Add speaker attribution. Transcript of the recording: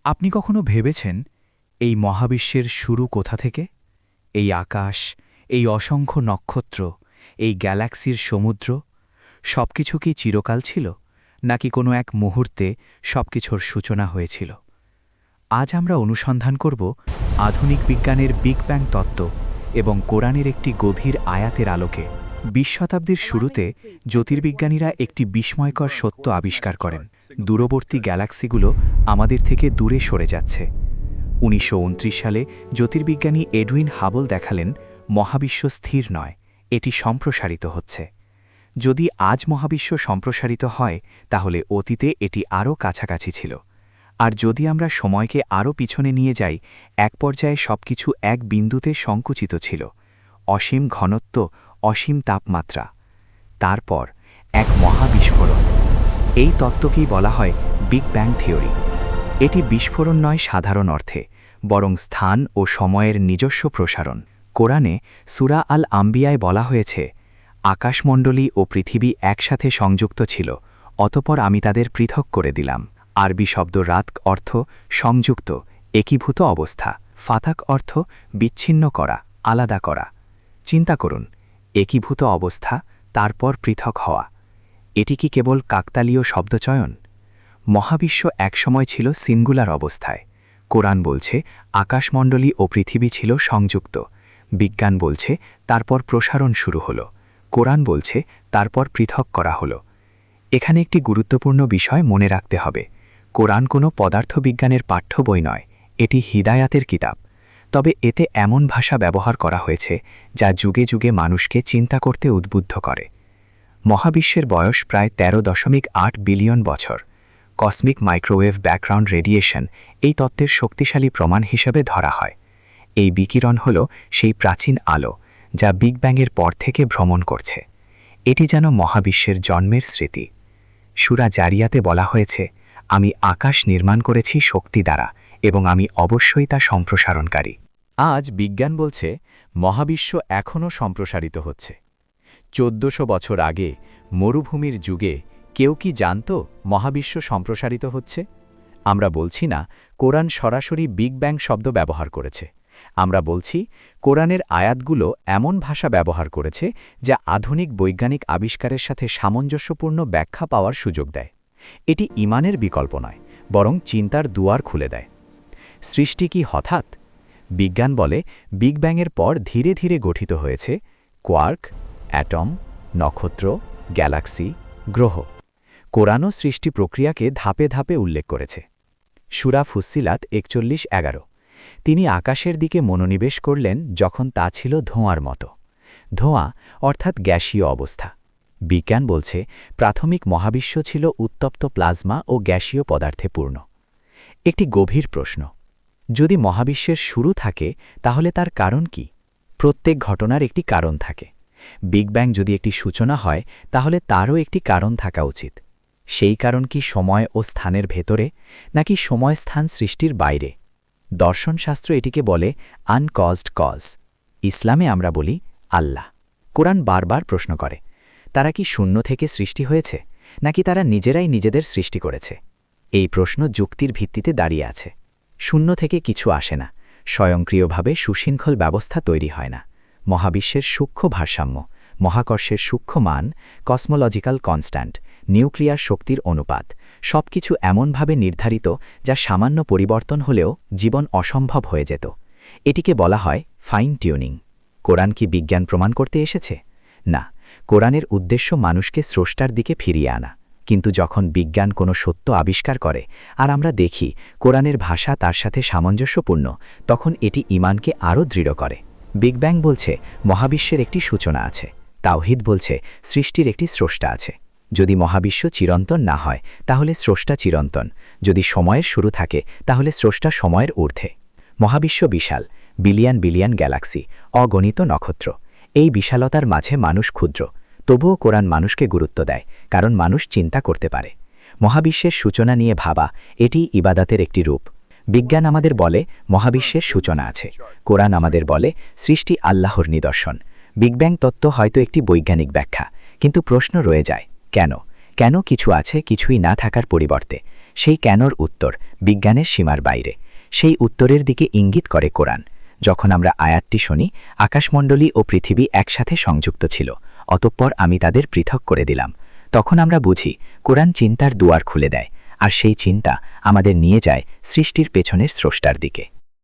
Speaker 1: আপনি কখনো ভেবেছেন এই মহাবিশ্বের শুরু কোথা থেকে? এই আকাশ, এই অসংখ্য নক্ষত্র, এই গ্যালাক্সির সমুদ্র সবকিছু কি চিরকাল ছিল, নাকি কোনো এক মুহূর্তে সবকিছুর সূচনা হয়েছিল? আজ আমরা অনুসন্ধান করব আধুনিক বিজ্ঞানের বিগ ব্যাং তত্ত্ব এবং কোরআনের একটি গভীর আয়াতের আলোকে। ২০ শতাব্দীর শুরুতে জ্যোতির্বিজ্ঞানীরা একটি বিস্ময়কর সত্য আবিষ্কার করেন। দূরবর্তী গ্যালাক্সিগুলো আমাদের থেকে দূরে সরে যাচ্ছে। ১৯২৯ সালে জ্যোতির্বিজ্ঞানী এডউইন হাবল দেখালেন, মহাবিশ্ব স্থির নয়, এটি সম্প্রসারিত হচ্ছে। যদি আজ মহাবিশ্ব সম্প্রসারিত হয়, তাহলে অতীতে এটি আরও কাছাকাছি ছিল। আর যদি আমরা সময়কে আরও পিছনে নিয়ে যাই, এক পর্যায়ে সবকিছু এক বিন্দুতে সংকুচিত ছিল। অসীম ঘনত্ব, অসীম তাপমাত্রা। তারপর এক মহাবিস্ফোরণ। এই তত্ত্বকেই বলা হয় বিগ ব্যাং থিওরি। এটি বিস্ফোরণ নয় সাধারণ অর্থে, বরং স্থান ও সময়ের নিজস্ব প্রসারণ। কোরআনে সূরা আল আম্বিয়ায় বলা হয়েছে, আকাশমণ্ডলী ও পৃথিবী একসাথে সংযুক্ত ছিল, অতঃপর আমি তাদের পৃথক করে দিলাম। আরবি শব্দ রাত অর্থ সংযুক্ত, একীভূত অবস্থা। ফাতাক অর্থ বিচ্ছিন্ন করা, আলাদা করা। চিন্তা করুন, একীভূত অবস্থা, তারপর পৃথক হওয়া। এটি কি কেবল কাকতালীয় শব্দচয়ন? মহাবিশ্ব একসময় ছিল সিঙ্গুলার অবস্থায়। কোরআন বলছে আকাশমণ্ডলী ও পৃথিবী ছিল সংযুক্ত। বিজ্ঞান বলছে তারপর প্রসারণ শুরু হলো। কোরআন বলছে তারপর পৃথক করা হলো। এখানে একটি গুরুত্বপূর্ণ বিষয় মনে রাখতে হবে। কোরআন কোনো পদার্থবিজ্ঞানের পাঠ্য বই নয়, এটি হিদায়াতের কিতাব। তবে এতে এমন ভাষা ব্যবহার করা হয়েছে যা যুগে যুগে মানুষকে চিন্তা করতে উদ্বুদ্ধ করে। মহাবিশ্বের বয়স প্রায় ১৩.৮ বিলিয়ন বছর। কসমিক মাইক্রোওয়েভ ব্যাকগ্রাউন্ড রেডিয়েশন এই তত্ত্বের শক্তিশালী প্রমাণ হিসেবে ধরা হয়। এই বিকিরণ হল সেই প্রাচীন আলো যা বিগ ব্যাংয়ের পর থেকে ভ্রমণ করছে। এটি যেন মহাবিশ্বের জন্মের স্মৃতি। সূরা জারিয়াতে বলা হয়েছে, আমি আকাশ নির্মাণ করেছি শক্তি দ্বারা এবং আমি অবশ্যই তা সম্প্রসারণকারী।
Speaker 2: আজ বিজ্ঞান বলছে মহাবিশ্ব এখনও সম্প্রসারিত হচ্ছে। ১৪০০ বছর আগে মরুভূমির যুগে কেউ কি জানত মহাবিশ্ব সম্প্রসারিত হচ্ছে? আমরা বলছি না কোরআন সরাসরি বিগ ব্যাং শব্দ ব্যবহার করেছে। আমরা বলছি কোরআনের আয়াতগুলো এমন ভাষা ব্যবহার করেছে যা আধুনিক বৈজ্ঞানিক আবিষ্কারের সাথে সামঞ্জস্যপূর্ণ ব্যাখ্যা পাওয়ার সুযোগ দেয়। এটি ঈমানের বিকল্প নয়, বরং চিন্তার দুয়ার খুলে দেয়। সৃষ্টি কি হঠাৎ? বিজ্ঞান বলে বিগ ব্যাংয়ের পর ধীরে ধীরে গঠিত হয়েছে কোয়ার্ক, অ্যাটম, নক্ষত্র, গ্যালাক্সি, গ্রহ। কোরআনও সৃষ্টি প্রক্রিয়াকে ধাপে ধাপে উল্লেখ করেছে। সূরা ফুসসিলাত ৪১:১১। তিনি আকাশের দিকে মনোনিবেশ করলেন যখন তা ছিল ধোঁয়ার মতো। ধোঁয়া অর্থাৎ গ্যাসীয় অবস্থা। বিজ্ঞান বলছে প্রাথমিক মহাবিশ্ব ছিল উত্তপ্ত প্লাজমা ও গ্যাসীয় পদার্থে পূর্ণ। একটি গভীর প্রশ্ন, যদি মহাবিশ্বের শুরু থাকে তাহলে তার কারণ কি? প্রত্যেক ঘটনার একটি কারণ থাকে। বিগ ব্যাং যদি একটি সূচনা হয়, তাহলে তারও একটি কারণ থাকা উচিত। সেই কারণ কি সময় ও স্থানের ভেতরে, নাকি সময় স্থান সৃষ্টির বাইরে? দর্শনশাস্ত্র এটিকে বলে আনকজড কজ। ইসলামে আমরা বলি আল্লাহ। কোরআন বারবার প্রশ্ন করে, তারা কি শূন্য থেকে সৃষ্টি হয়েছে, নাকি তারা নিজেরাই নিজেদের সৃষ্টি করেছে? এই প্রশ্ন যুক্তির ভিত্তিতে দাঁড়িয়ে আছে। শূন্য থেকে কিছু আসে না, স্বয়ংক্রিয়ভাবে সুশৃঙ্খল ব্যবস্থা তৈরি হয় না। মহাবিশ্বের সূক্ষ্ম ভারসাম্য, মহাকর্ষের সূক্ষ্ম মান, কসমোলজিক্যাল কনস্ট্যান্ট, নিউক্লিয়ার শক্তির অনুপাত সবকিছু এমনভাবে নির্ধারিত যা সামান্য পরিবর্তন হলেও জীবন অসম্ভব হয়ে যেত। এটিকে বলা হয় ফাইন টিউনিং। কোরআন কি বিজ্ঞান প্রমাণ করতে এসেছে? না, কোরআনের উদ্দেশ্য মানুষকে স্রষ্টার দিকে ফিরিয়ে আনা। কিন্তু যখন বিজ্ঞান কোনো সত্য আবিষ্কার করে আর আমরা দেখি কোরআনের ভাষা তার সাথে সামঞ্জস্যপূর্ণ, তখন এটি ঈমানকে আরও দৃঢ় করে। বিগ ব্যাং বলছে মহাবিশ্বের একটি সূচনা আছে। তাওহীদ বলছে সৃষ্টির একটি স্রষ্টা আছে। যদি মহাবিশ্ব চিরন্তন না হয়, তাহলে স্রষ্টা চিরন্তন। যদি সময়ের শুরু থাকে, তাহলে স্রষ্টা সময়ের ঊর্ধ্বে। মহাবিশ্ব বিশাল, বিলিয়ন বিলিয়ন গ্যালাক্সি, অগণিত নক্ষত্র। এই বিশালতার মাঝে মানুষ ক্ষুদ্র। তবুও কোরআন মানুষকে গুরুত্ব দেয়, কারণ মানুষ চিন্তা করতে পারে। মহাবিশ্বের সূচনা নিয়ে ভাবা, এটি ইবাদাতের একটি রূপ। বিজ্ঞান আমাদের বলে মহাবিশ্বের সূচনা আছে। কোরআন আমাদের বলে সৃষ্টি আল্লাহর নিদর্শন। বিগ ব্যাং তত্ত্ব হয়তো একটি বৈজ্ঞানিক ব্যাখ্যা, কিন্তু প্রশ্ন রয়ে যায়, কেন কিছু আছে কিছুই না থাকার পরিবর্তে?
Speaker 3: সেই কেনর উত্তর বিজ্ঞানের সীমার বাইরে। সেই উত্তরের দিকে ইঙ্গিত করে কোরআন। যখন আমরা আয়াতটি শুনি, আকাশমণ্ডলী ও পৃথিবী একসাথে সংযুক্ত ছিল, অতঃপর আমি তাদের পৃথক করে দিলাম। তখন আমরা বুঝি কোরআন চিন্তার দুয়ার খুলে দেয়, আর সেই চিন্তা আমাদের নিয়ে যায় সৃষ্টির পেছনের স্রষ্টার দিকে।